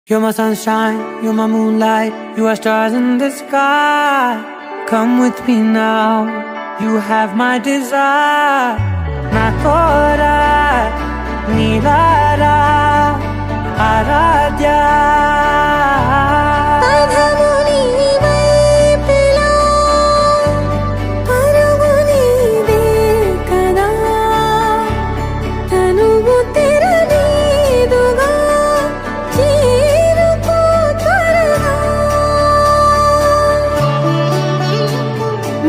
You're my sunshine, you're my moonlight, you are stars in the sky. Come with me now, you have my desire. Na tora, nilara, aradhya.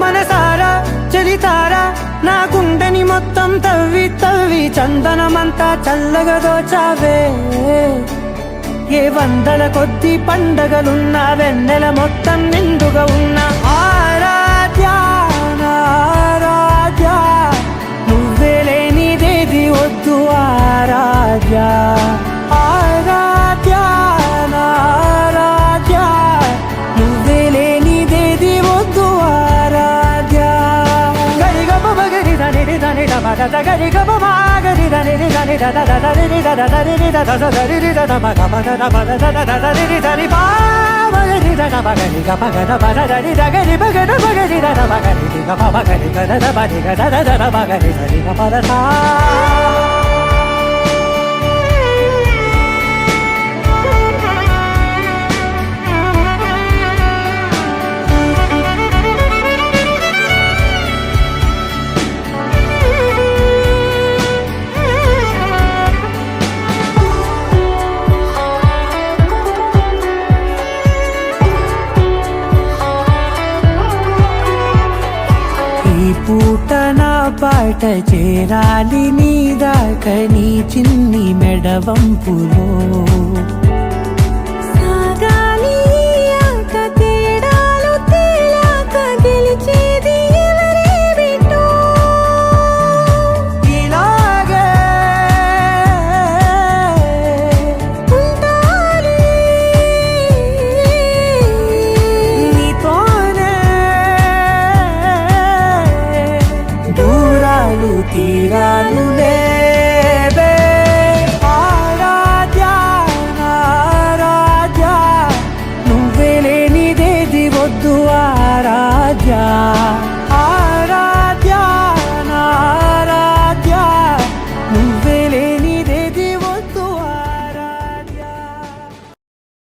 మనసారా చలితారా నా గుండెని మొత్తం తవ్వి తవ్వి చందనమంతా చల్లగా దోచావే. ఏ వందల కొద్ది పండగలున్న వెన్నెల మొత్తం నిండుగా ఉన్న ఆరాధ్య ఆరాధ్య, నువ్వే లేనిదేది వద్దు ఆరాధ్య ఆరాధ్య ఆరాధ్య, నువ్వే లేనిదేది వద్దు ఆరాధ్య. గరి గమ మగరి దని దని దమ దద గరి గమ మాగరి దని దని దద దద రి దద దరి రి దద దరి రి దద మగ మగ దమ దద దద రి దని పా మగరి దద మగరి గమ గద బద దరి దగరి మగద మగరి దద మగరి గమ మగరి గద దబరి గద దద మగరి దరి గమ దద. ఈ పూట నా పాట చేరాలి నీ దాకా నీ చిన్ని మెడవంపులో. సాగాలి ఆట తేడాలు తేలాక గెలిచేది ఎవరే బిడ్డో. ఇలాగే ఉంటాలి నీతోనే దూరాలు తీరాలు లేవే. ఆరాధ్య ఆరాధ్య, నువ్వే లేనిదేది వద్దు ఆరాధ్య.